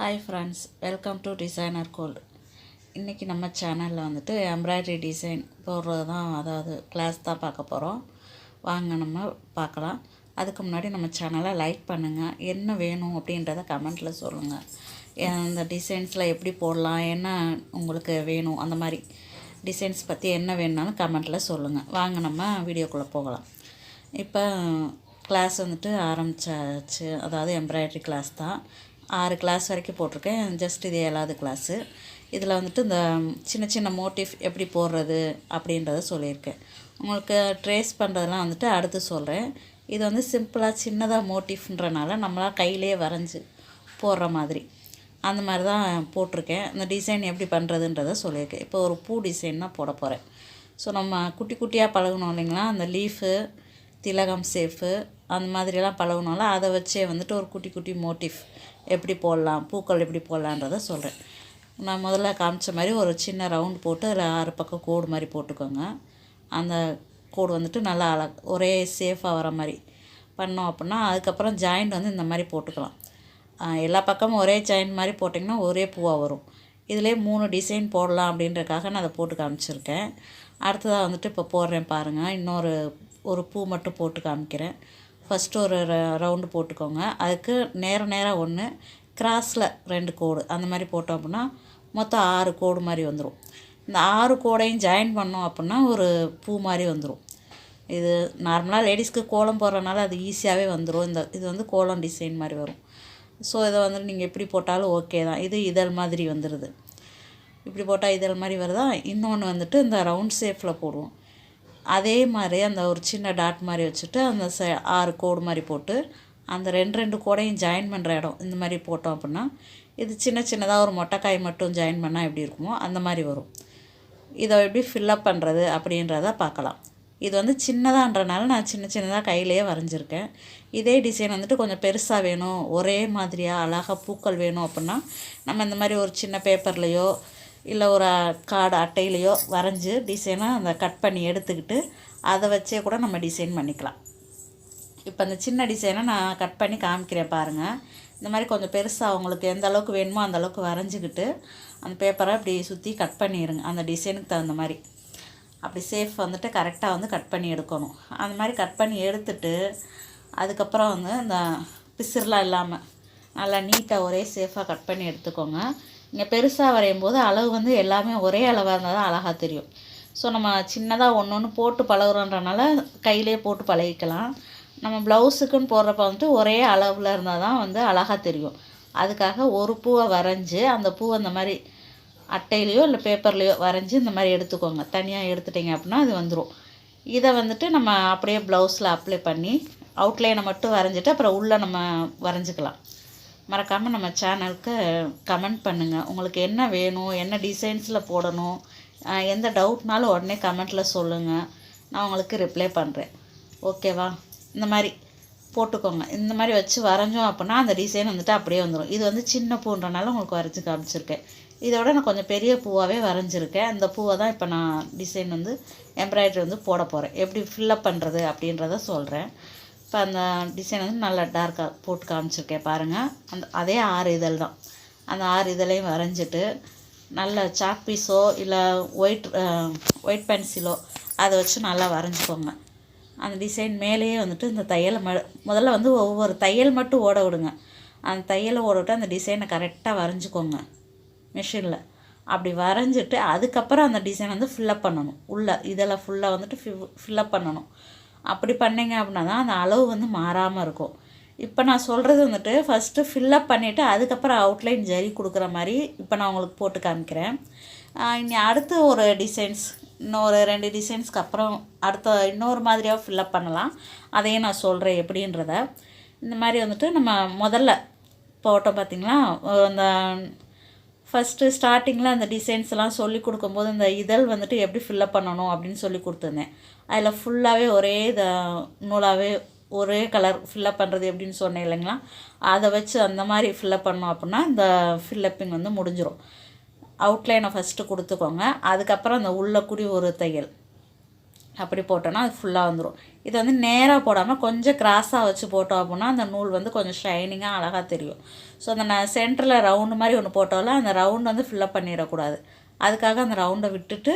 Hi friends, welcome to Designer Gold. இன்றைக்கி நம்ம சேனலில் வந்துட்டு எம்ப்ராய்டரி டிசைன் போடுறது தான், அதாவது கிளாஸ் தான் பார்க்க போகிறோம். வாங்க நம்ம பார்க்கலாம். அதுக்கு முன்னாடி நம்ம சேனலை லைக் பண்ணுங்கள். என்ன வேணும் அப்படின்றத கமெண்ட்டில் சொல்லுங்கள். இந்த டிசைன்ஸில் எப்படி போடலாம், என்ன உங்களுக்கு வேணும், அந்த மாதிரி டிசைன்ஸ் பற்றி என்ன வேணும்னாலும் கமெண்ட்டில் சொல்லுங்கள். வாங்க நம்ம வீடியோக்குள்ளே போகலாம். இப்போ கிளாஸ் வந்துட்டு ஆரம்பித்தாச்சு. அதாவது எம்ப்ராய்டரி கிளாஸ் தான். 6 கிளாஸ் வரைக்கும் போட்டிருக்கேன். ஜஸ்ட் இது 7வது கிளாஸு. இதில் வந்துட்டு இந்த சின்ன சின்ன மோட்டிவ் எப்படி போடுறது அப்படின்றத சொல்லியிருக்கேன். உங்களுக்கு ட்ரேஸ் பண்ணுறதெல்லாம் வந்துட்டு அடுத்து சொல்கிறேன். இது வந்து சிம்பிளாக சின்னதாக மோட்டிஃப்ன்றனால நம்மளால் கையிலே வரைஞ்சி போடுற மாதிரி அந்த மாதிரி தான் போட்டிருக்கேன். இந்த டிசைன் எப்படி பண்ணுறதுன்றதை சொல்லியிருக்கேன். இப்போ ஒரு பூ டிசைன் தான் போட போகிறேன். ஸோ நம்ம குட்டி குட்டியாக பழகணும் இல்லைங்களா, அந்த லீஃபு, திலகம் சேஃபு அந்த மாதிரிலாம் பழகணும்ல, அதை வச்சே வந்துட்டு ஒரு குட்டி குட்டி மோட்டிவ் எப்படி போடலாம், பூக்கள் எப்படி போடலான்றதை சொல்கிறேன். நான் முதல்ல காமிச்ச மாதிரி ஒரு சின்ன ரவுண்ட் போட்டு அதில் 6 பக்கம் கோடு மாதிரி போட்டுக்கோங்க. அந்த கோடு வந்துட்டு நல்லா ஒரே சேஃபாக வர மாதிரி பண்ணோம் அப்படின்னா அதுக்கப்புறம் ஜாயிண்ட் வந்து இந்த மாதிரி போட்டுக்கலாம். எல்லா பக்கமும் ஒரே ஜாயிண்ட் மாதிரி போட்டிங்கன்னா ஒரே பூவாக வரும். இதிலே 3 டிசைன் போடலாம் அப்படின்றக்காக நான் அதை போட்டு காமிச்சிருக்கேன். அடுத்ததாக வந்துட்டு இப்போ போடுறேன் பாருங்கள். இன்னொரு பூ மட்டும் போட்டு காமிக்கிறேன். ஃபஸ்ட்டு ஒரு ரவுண்டு போட்டுக்கோங்க. அதுக்கு நேராக ஒன்று, கிராஸில் 2 கோடு அந்த மாதிரி போட்டோம் அப்படின்னா மொத்தம் 6 கோடு மாதிரி வந்துடும். இந்த 6 கோடையும் ஜாயின் பண்ணோம் அப்படின்னா ஒரு பூ மாதிரி வந்துடும். இது நார்மலாக லேடிஸ்க்கு கோலம் போடுறதுனால அது ஈஸியாகவே வந்துடும். இது வந்து கோலம் டிசைன் மாதிரி வரும். ஸோ இதை வந்து நீங்கள் எப்படி போட்டாலும் ஓகே தான். இது இதழ் மாதிரி வந்துடுது. இப்படி போட்டால் இதழ் மாதிரி வருதா. இன்னொன்று வந்துட்டு இந்த ரவுண்ட் ஷேப்பில் போடுவோம். அதே மாதிரி அந்த ஒரு சின்ன டாட் மாதிரி வச்சுட்டு அந்த 6 கோடு மாதிரி போட்டு அந்த 2 கோடையும் ஜாயின் பண்ணுற இடம் இந்த மாதிரி போட்டோம் அப்படின்னா இது சின்னதாக ஒரு மொட்டைக்காய் மட்டும் ஜாயின் பண்ணால் எப்படி இருக்குமோ அந்த மாதிரி வரும். இதை எப்படி ஃபில்லப் பண்ணுறது அப்படின்றத பார்க்கலாம். இது வந்து சின்னதான்றனால நான் சின்னதாக கையிலேயே வரைஞ்சிருக்கேன். இதே டிசைன் வந்துட்டு கொஞ்சம் பெருசாக வேணும், ஒரே மாதிரியாக அழகாக பூக்கள் வேணும் அப்படின்னா நம்ம இந்த மாதிரி ஒரு சின்ன பேப்பர்லேயோ இல்லை ஒரு கார்டு அட்டையிலையோ வரைஞ்சி டிசைனாக அந்த கட் பண்ணி எடுத்துக்கிட்டு அதை வச்சே கூட நம்ம டிசைன் பண்ணிக்கலாம். இப்போ அந்த சின்ன டிசைனை நான் கட் பண்ணி காமிக்கிறேன் பாருங்கள். இந்த மாதிரி கொஞ்சம் பெருசாக உங்களுக்கு எந்த அளவுக்கு வேணுமோ அந்த அளவுக்கு வரைஞ்சிக்கிட்டு அந்த பேப்பரை அப்படி சுற்றி கட் பண்ணிடுங்க. அந்த டிசைனுக்கு தகுந்த மாதிரி அப்படி சேஃப் வந்துட்டு கரெக்டாக வந்து கட் பண்ணி எடுக்கணும். அந்த மாதிரி கட் பண்ணி எடுத்துட்டு அதுக்கப்புறம் வந்து இந்த பிசிறலாம் இல்லாமல் நல்லா நீட்டாக ஒரே சேஃபாக கட் பண்ணி எடுத்துக்கோங்க. இங்கே பெருசாக வரையும் போது அளவு வந்து எல்லாமே ஒரே அளவாக இருந்தால் தான் அழகாக தெரியும். ஸோ நம்ம சின்னதாக ஒன்று போட்டு பழகுறோன்றனால கையிலே போட்டு பழகிக்கலாம். நம்ம ப்ளவுஸுக்குன்னு போடுறப்ப வந்துட்டு ஒரே அளவில் இருந்தால் தான் வந்து அழகாக தெரியும். அதுக்காக ஒரு பூவை வரைஞ்சி அந்த பூவை அந்த மாதிரி அட்டையிலையோ இல்லை பேப்பர்லேயோ வரைஞ்சி இந்த மாதிரி எடுத்துக்கோங்க. தனியாக எடுத்துட்டிங்க அப்படின்னா அது வந்துடும். இதை வந்துட்டு நம்ம அப்படியே ப்ளவுஸில் அப்ளை பண்ணி அவுட்லைனை மட்டும் வரைஞ்சிட்டு அப்புறம் உள்ளே நம்ம வரைஞ்சிக்கலாம். மறக்காமல் நம்ம சேனலுக்கு கமெண்ட் பண்ணுங்கள். உங்களுக்கு என்ன வேணும், என்ன டிசைன்ஸில் போடணும், எந்த டவுட்னாலும் உடனே கமெண்ட்டில் சொல்லுங்கள். நான் உங்களுக்கு ரிப்ளை பண்ணுறேன். ஓகேவா? இந்த மாதிரி போட்டுக்கோங்க. இந்த மாதிரி வச்சு வரைஞ்சோம் அப்படின்னா அந்த டிசைன் வந்துட்டு அப்படியே வந்துடும். இது வந்து சின்ன பூன்றனால உங்களுக்கு வரைஞ்சி காமிச்சிருக்கேன். இதோட நான் கொஞ்சம் பெரிய பூவாகவே வரைஞ்சிருக்கேன். அந்த பூவை தான் இப்போ நான் டிசைன் வந்து எம்ப்ராய்டரி வந்து போட போகிறேன். எப்படி ஃபில்லப் பண்ணுறது அப்படின்றத சொல்கிறேன். இப்போ அந்த டிசைன் வந்து நல்லா டார்க்காக போட்டு காமிச்சிருக்கேன் பாருங்கள். அதே 6 இதழ் தான். அந்த 6 இதழையும் வரைஞ்சிட்டு நல்ல சாக் பீஸோ இல்லை ஒயிட் பென்சிலோ அதை வச்சு நல்லா வரைஞ்சிக்கோங்க. அந்த டிசைன் மேலேயே வந்துட்டு இந்த தையலை முதல்ல வந்து ஒவ்வொரு தையல் மட்டும் ஓட விடுங்க. அந்த தையலை ஓட விட்டு அந்த டிசைனை கரெக்டாக வரைஞ்சிக்கோங்க மிஷினில். அப்படி வரைஞ்சிட்டு அதுக்கப்புறம் அந்த டிசைன் வந்து ஃபில்லப் பண்ணணும். இதெல்லாம் ஃபுல்லாக வந்துட்டு ஃபில்லப் பண்ணணும். அப்படி பண்ணிங்க அப்படின்னா தான் அந்த அளவு வந்து மாறாமல் இருக்கும். இப்போ நான் சொல்கிறது வந்துட்டு ஃபஸ்ட்டு ஃபில்லப் பண்ணிவிட்டு அதுக்கப்புறம் அவுட்லைன் ஜரி கொடுக்குற மாதிரி இப்போ நான் உங்களுக்கு போட்டு காமிக்கிறேன். இனி அடுத்து ஒரு டிசைன்ஸ் இன்னொரு 2 டிசைன்ஸ்க்கு அப்புறம் அடுத்த இன்னொரு மாதிரியாக ஃபில்லப் பண்ணலாம். அதையும் நான் சொல்கிறேன் எப்படின்றத. இந்த மாதிரி வந்துட்டு நம்ம முதல்ல போட்டோம் பார்த்திங்களா, அந்த ஃபஸ்ட்டு ஸ்டார்டிங்கில் அந்த டிசைன்ஸ் எல்லாம் சொல்லி கொடுக்கும்போது இந்த இதழ் வந்துட்டு எப்படி ஃபில்லப் பண்ணணும் அப்படின்னு சொல்லி கொடுத்துருந்தேன். அதில் ஃபுல்லாகவே ஒரே நூலாகவே ஒரே கலர் ஃபில்லப் பண்ணுறது எப்படின்னு சொன்னேன் இல்லைங்களா, அதை வச்சு அந்த மாதிரி ஃபில்லப் பண்ணோம் அப்படின்னா இந்த ஃபில்லப்பிங் வந்து முடிஞ்சிடும். அவுட்லைனை ஃபஸ்ட்டு கொடுத்துக்கோங்க. அதுக்கப்புறம் அந்த உள்ளே கூடி ஒரு தையல் அப்படி போட்டோன்னா அது ஃபுல்லாக வந்துடும். இது வந்து நேராக போடாமல் கொஞ்சம் கிராஸாக வச்சு போட்டோம் அப்படின்னா அந்த நூல் வந்து கொஞ்சம் ஷைனிங்காக அழகாக தெரியும். ஸோ அந்த சென்டரில் ரவுண்டு மாதிரி ஒன்று போட்டாலும் அந்த ரவுண்டு வந்து ஃபில்லப் பண்ணிடக்கூடாது. அதுக்காக அந்த ரவுண்டை விட்டுட்டு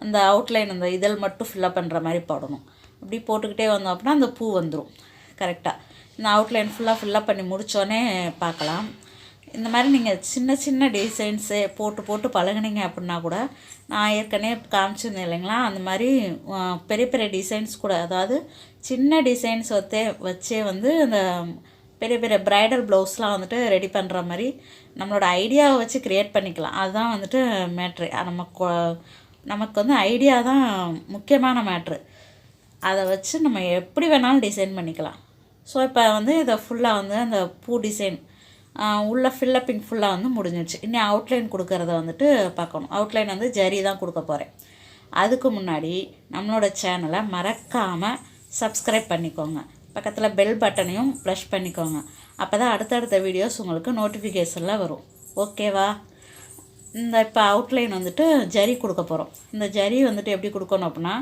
அந்த அவுட்லைன் அந்த இதழ் மட்டும் ஃபில்லப் பண்ணுற மாதிரி போடணும். அப்படி போட்டுக்கிட்டே வந்தோம் அப்படின்னா அந்த பூ வந்துடும் கரெக்டாக. இந்த அவுட்லைன் ஃபுல்லாக ஃபில்லப் பண்ணி முடித்தோடனே பார்க்கலாம். இந்த மாதிரி நீங்கள் சின்ன சின்ன டிசைன்ஸு போட்டு போட்டு பழகுனீங்க அப்படின்னா கூட நான் ஏற்கனவே காமிச்சிருந்தேன் இல்லைங்களா, அந்த மாதிரி பெரிய பெரிய டிசைன்ஸ் கூட, அதாவது சின்ன டிசைன்ஸ் வச்சே வந்து அந்த பெரிய பெரிய ப்ரைடல் ப்ளவுஸ்லாம் வந்துட்டு ரெடி பண்ணுற மாதிரி நம்மளோட ஐடியாவை வச்சு க்ரியேட் பண்ணிக்கலாம். அதுதான் வந்துட்டு மேட்ரு. நமக்கு வந்து ஐடியா தான் முக்கியமான மேட்ரு. அதை வச்சு நம்ம எப்படி வேணாலும் டிசைன் பண்ணிக்கலாம். ஸோ இப்போ வந்து இதை ஃபுல்லாக வந்து அந்த பூ டிசைன் உள்ள ஃபில்லப்பிங் ஃபுல்லாக வந்து முடிஞ்சிடுச்சு. இன்னும் அவுட்லைன் கொடுக்கறத வந்துட்டு பார்க்கணும். அவுட்லைன் வந்து ஜரி தான் கொடுக்க போகிறேன். அதுக்கு முன்னாடி நம்மளோட சேனலை மறக்காமல் சப்ஸ்கிரைப் பண்ணிக்கோங்க. பக்கத்தில் பெல் பட்டனையும் ப்ரெஷ் பண்ணிக்கோங்க. அப்போ தான் அடுத்தடுத்த வீடியோஸ் உங்களுக்கு நோட்டிஃபிகேஷனில் வரும். ஓகேவா? இந்த இப்போ அவுட்லைன் வந்துட்டு ஜரி கொடுக்க போகிறோம். இந்த ஜரி வந்துட்டு எப்படி கொடுக்கணும் அப்படின்னா,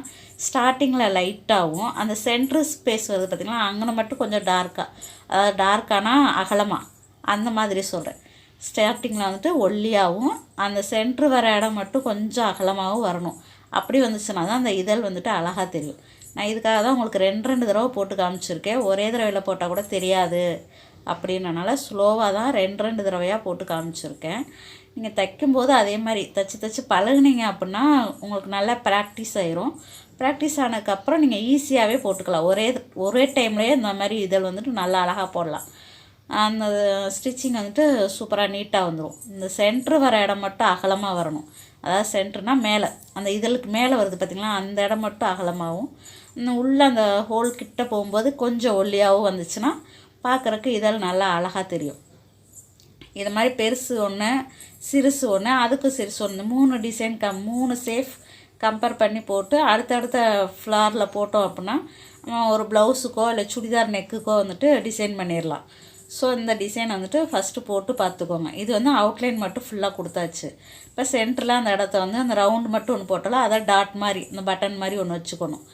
ஸ்டார்டிங்கில் லைட்டாகவும் அந்த சென்ட்ரு ஸ்பேஸ் வருது பார்த்திங்களா, அங்கே மட்டும் கொஞ்சம் டார்க்காக, அதாவது டார்க்கானா அகலமாக, அந்த மாதிரி சொல்கிறேன். ஸ்டார்டிங்கில் வந்துட்டு ஒல்லியாகவும் அந்த சென்ட்ரு வர இடம் மட்டும் கொஞ்சம் அகலமாகவும் வரணும். அப்படி வந்துச்சுன்னா தான் அந்த இதழ் வந்துட்டு அழகாக தெரியும். நான் இதுக்காக தான் உங்களுக்கு 2 தடவை போட்டு காமிச்சிருக்கேன். ஒரே தடவையில் போட்டால் கூட தெரியாது அப்படின்றனால ஸ்லோவாக தான் 2 தடவையாக போட்டு காமிச்சிருக்கேன். நீங்கள் தைக்கும்போது அதே மாதிரி தைச்சி பழகுனீங்க அப்படின்னா உங்களுக்கு நல்லா ப்ராக்டிஸ் ஆயிரும். ப்ராக்டிஸ் ஆனதுக்கப்புறம் நீங்கள் ஈஸியாகவே போட்டுக்கலாம். ஒரே டைம்லேயே இந்த மாதிரி இதழ் வந்துட்டு நல்லா அழகாக போடலாம். அந்த ஸ்டிச்சிங் வந்துட்டு சூப்பராக நீட்டாக வந்துடும். இந்த சென்ட்ரு வர இடம் மட்டும் அகலமாக வரணும். அதாவது சென்ட்ருனால் மேலே, அந்த இதழுக்கு மேலே வருது பார்த்திங்களா, அந்த இடம் மட்டும் அகலமாகவும், இன்னும் உள்ளே அந்த ஹோல் கிட்ட போகும்போது கொஞ்சம் ஒல்லியாகவும் வந்துச்சுன்னா பார்க்குறக்கு இதழ் நல்லா அழகாக தெரியும். இது மாதிரி பெருசு ஒன்று, சிறுசு ஒன்று, அதுக்கு சிறுசு ஒன்று, 3 டிசைன் 3 சேஃப் கம்பேர் பண்ணி போட்டு அடுத்தடுத்த ஃப்ளாரில் போட்டோம் அப்படின்னா ஒரு ப்ளவுஸுக்கோ இல்லை சுடிதார் நெக்குக்கோ வந்துட்டு டிசைன் பண்ணிடலாம். ஸோ இந்த டிசைன் வந்துட்டு ஃபஸ்ட்டு போட்டு பார்த்துக்கோங்க. இது வந்து அவுட்லைன் மட்டும் ஃபுல்லாக கொடுத்தாச்சு. இப்போ சென்டரில் அந்த இடத்த வந்து அந்த ரவுண்டு மட்டும் ஒன்று போட்டாலும் அதை டாட் மாதிரி இந்த பட்டன் மாதிரி ஒன்று வச்சுக்கணும்.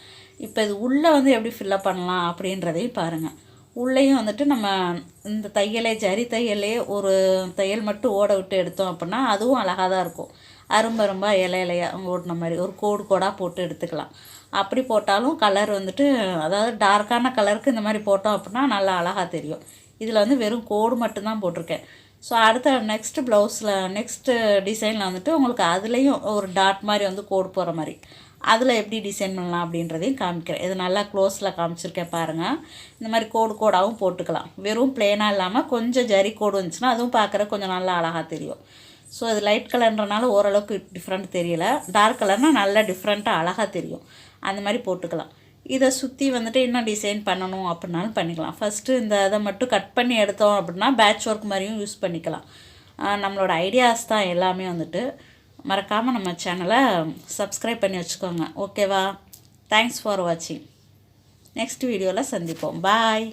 இப்போ இது உள்ளே வந்து எப்படி ஃபில்லப் பண்ணலாம் அப்படின்றதையும் பாருங்கள். உள்ளேயும் வந்துட்டு நம்ம இந்த ஜரி தையலே ஒரு தையல் மட்டும் ஓட விட்டு எடுத்தோம் அப்படின்னா அதுவும் அழகாக தான் இருக்கும். அரும்பரும்பாக இலையாக ஓட்டின மாதிரி ஒரு கோடாக போட்டு எடுத்துக்கலாம். அப்படி போட்டாலும் கலர் வந்துட்டு, அதாவது டார்க்கான கலருக்கு இந்த மாதிரி போட்டோம் அப்படின்னா நல்லா அழகாக தெரியும். இதில் வந்து வெறும் கோடு மட்டும்தான் போட்டிருக்கேன். ஸோ அடுத்த நெக்ஸ்ட்டு டிசைனில் வந்துட்டு உங்களுக்கு அதுலேயும் ஒரு டாட் மாதிரி வந்து கோடு போகிற மாதிரி அதில் எப்படி டிசைன் பண்ணலாம் அப்படின்றதையும் காமிக்கிறேன். இது நல்லா க்ளோஸில் காமிச்சிருக்கேன் பாருங்கள். இந்த மாதிரி கோடாகவும் போட்டுக்கலாம். வெறும் பிளேனாக இல்லாமல் கொஞ்சம் ஜரி கோடு வந்துச்சுன்னா அதுவும் பார்க்குற கொஞ்சம் நல்லா அழகாக தெரியும். ஸோ இது லைட் கலர்ன்றனால ஓரளவுக்கு டிஃப்ரெண்ட் தெரியல. டார்க் கலர்னால் நல்லா டிஃப்ரெண்ட்டாக அழகாக தெரியும். அந்த மாதிரி போட்டுக்கலாம். இதை சுற்றி வந்துட்டு இன்னும் டிசைன் பண்ணணும் அப்படின்னாலும் பண்ணிக்கலாம். ஃபஸ்ட்டு இதை மட்டும் கட் பண்ணி எடுத்தோம் அப்படின்னா பேட்ச் ஒர்க் மாதிரியும் யூஸ் பண்ணிக்கலாம். நம்மளோட ஐடியாஸ் தான் எல்லாமே வந்துட்டு. மறக்காமல் நம்ம சேனலை சப்ஸ்கிரைப் பண்ணி வச்சுக்கோங்க. ஓகேவா? தேங்க்ஸ் ஃபார் வாட்சிங். நெக்ஸ்ட் வீடியோவில் சந்திப்போம். பாய்.